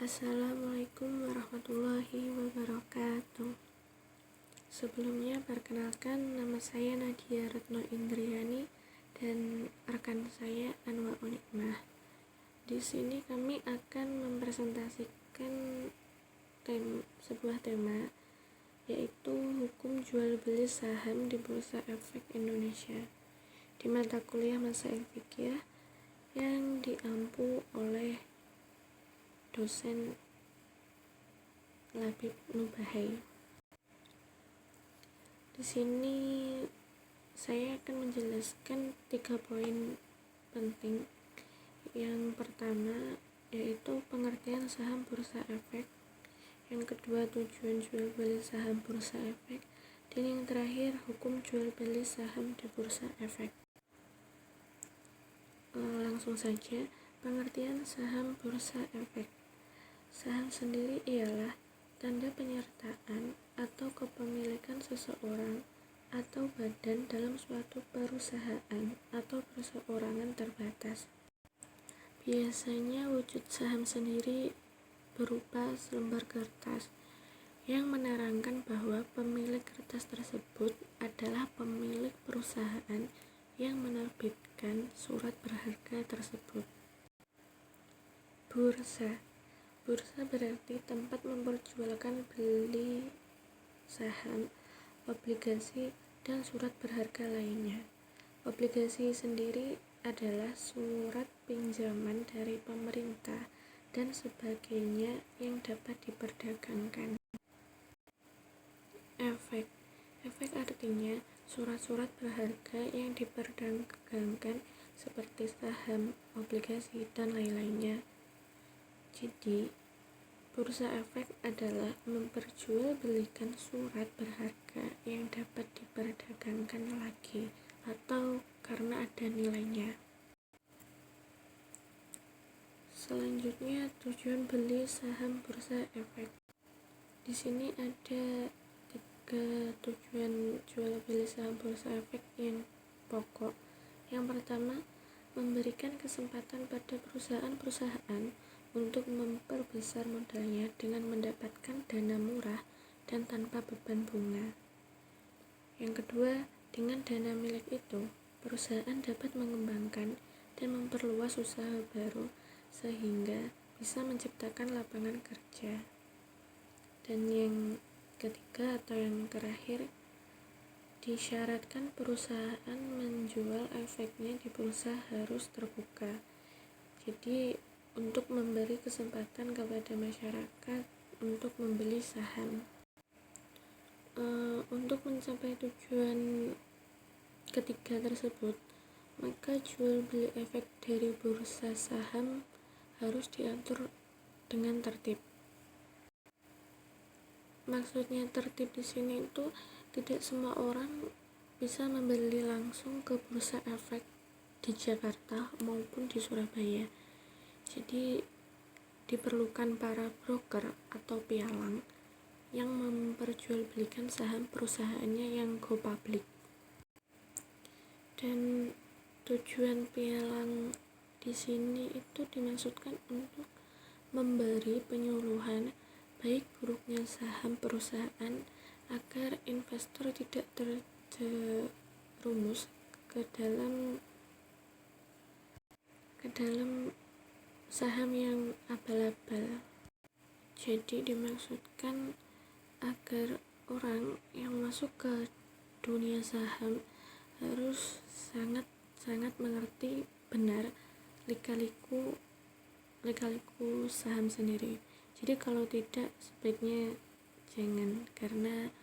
Assalamualaikum warahmatullahi wabarakatuh. Sebelumnya perkenalkan, nama saya Nadia Retno Indriani dan rekan saya Anwar Unikmah. Di sini kami akan mempresentasikan sebuah tema, yaitu hukum jual beli saham di Bursa Efek Indonesia di mata kuliah Masail Fikih yang diampu oleh dosen Labib Nubahay. Di sini saya akan menjelaskan 3 poin penting. Yang pertama yaitu pengertian saham bursa efek, yang kedua tujuan jual beli saham bursa efek, dan yang terakhir hukum jual beli saham di bursa efek. Langsung saja, pengertian saham bursa efek. Saham sendiri ialah tanda penyertaan atau kepemilikan seseorang atau badan dalam suatu perusahaan atau perseorangan terbatas. Biasanya wujud saham sendiri berupa selembar kertas yang menerangkan bahwa pemilik kertas tersebut adalah pemilik perusahaan yang menerbitkan surat berharga tersebut. Bursa berarti tempat memperjualkan beli saham, obligasi, dan surat berharga lainnya. Obligasi sendiri adalah surat pinjaman dari pemerintah dan sebagainya yang dapat diperdagangkan. Efek artinya surat-surat berharga yang diperdagangkan seperti saham, obligasi, dan lain-lainnya. Jadi, bursa efek adalah memperjualbelikan surat berharga yang dapat diperdagangkan lagi atau karena ada nilainya. Selanjutnya, tujuan beli saham bursa efek. Di sini ada 3 tujuan jual beli saham bursa efek yang pokok. Yang pertama, memberikan kesempatan pada perusahaan-perusahaan untuk memperbesar modalnya dengan mendapatkan dana murah dan tanpa beban bunga. Yang kedua, dengan dana milik itu, perusahaan dapat mengembangkan dan memperluas usaha baru sehingga bisa menciptakan lapangan kerja. Dan yang ketiga atau yang terakhir, disyaratkan perusahaan menjual efeknya di bursa harus terbuka. Jadi untuk memberi kesempatan kepada masyarakat untuk membeli saham. Untuk mencapai tujuan ketiga tersebut, maka jual beli efek dari bursa saham harus diatur dengan tertib. Maksudnya tertib di sini itu tidak semua orang bisa membeli langsung ke bursa efek di Jakarta maupun di Surabaya. Jadi diperlukan para broker atau pialang yang memperjualbelikan saham perusahaannya yang go public. Dan tujuan pialang di sini itu dimaksudkan untuk memberi penyuluhan baik buruknya saham perusahaan agar investor tidak terjerumus ke dalam saham yang abal-abal. Jadi dimaksudkan agar orang yang masuk ke dunia saham harus sangat mengerti benar lika-liku saham sendiri. Jadi kalau tidak, sebaiknya jangan, karena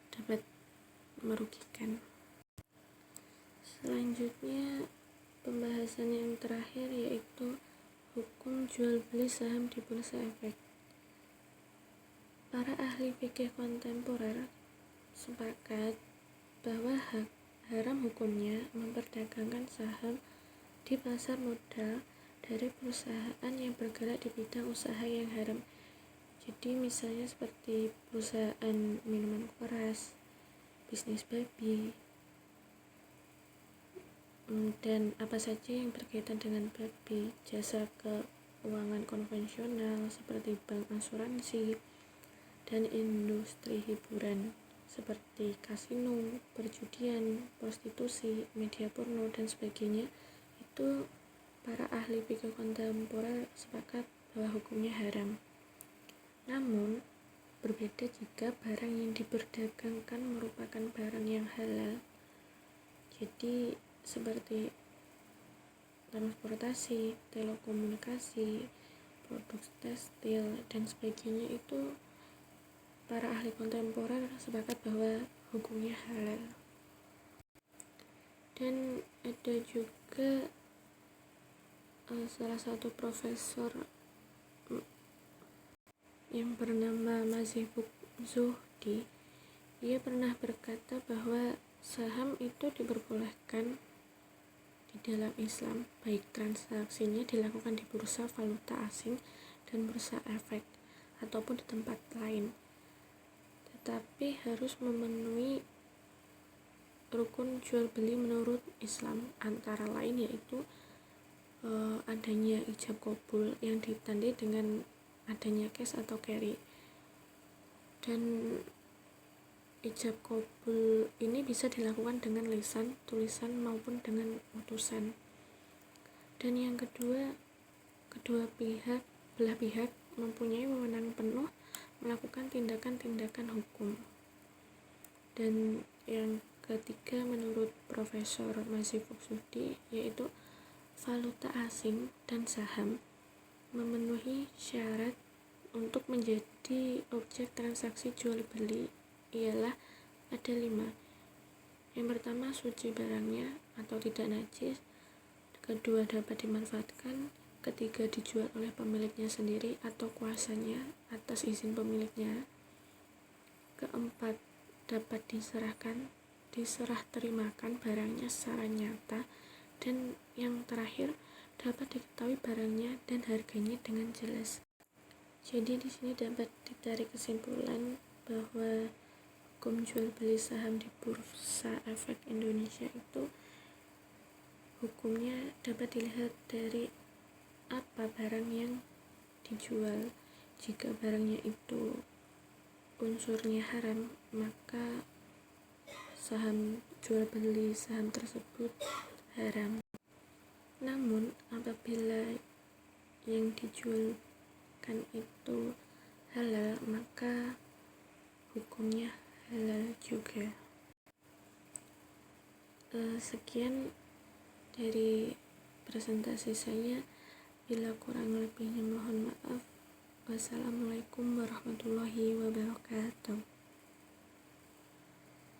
dapat merugikan. Selanjutnya, pembahasan yang terakhir yaitu hukum jual beli saham di bursa efek. Para ahli fikih kontemporer sepakat bahwa haram hukumnya memperdagangkan saham di pasar modal dari perusahaan yang bergerak di bidang usaha yang haram. Jadi misalnya seperti perusahaan minuman keras, bisnis babi, dan apa saja yang berkaitan dengan babi, jasa keuangan konvensional seperti bank, asuransi, dan industri hiburan seperti kasino, perjudian, prostitusi, media porno, dan sebagainya. Itu para ahli fikih kontemporer sepakat bahwa hukumnya haram. Namun, berbeda jika barang yang diperdagangkan merupakan barang yang halal. Jadi, seperti transportasi, telekomunikasi, produk tekstil, dan sebagainya, itu para ahli kontemporer sepakat bahwa hukumnya halal. Dan ada juga salah satu profesor yang bernama Mazibuk Zuhdi. Ia pernah berkata bahwa saham itu diperbolehkan di dalam Islam, baik transaksinya dilakukan di bursa valuta asing dan bursa efek ataupun di tempat lain, tetapi harus memenuhi rukun jual beli menurut Islam, antara lain yaitu adanya ijab kabul yang ditandai dengan adanya cash atau carry. Dan ijab kabul ini bisa dilakukan dengan lisan, tulisan maupun dengan utusan. Dan yang kedua, belah pihak mempunyai wewenang penuh melakukan tindakan-tindakan hukum. Dan yang ketiga, menurut Profesor Mazibuk Zuhdi, yaitu valuta asing dan saham memenuhi syarat untuk menjadi objek transaksi jual beli ialah ada 5. Yang pertama, suci barangnya atau tidak najis. Kedua, dapat dimanfaatkan. Ketiga, dijual oleh pemiliknya sendiri atau kuasanya atas izin pemiliknya. Keempat, dapat diserah terimakan barangnya secara nyata. Dan yang terakhir, dapat diketahui barangnya dan harganya dengan jelas. Jadi di sini dapat ditarik kesimpulan bahwa hukum jual beli saham di Bursa Efek Indonesia itu hukumnya dapat dilihat dari apa barang yang dijual. Jika barangnya itu unsurnya haram, maka jual beli saham tersebut haram. Namun apabila yang dijualkan itu halal, maka hukumnya halal juga. Sekian dari presentasi saya. Bila kurang lebihnya mohon maaf. Wassalamualaikum warahmatullahi wabarakatuh.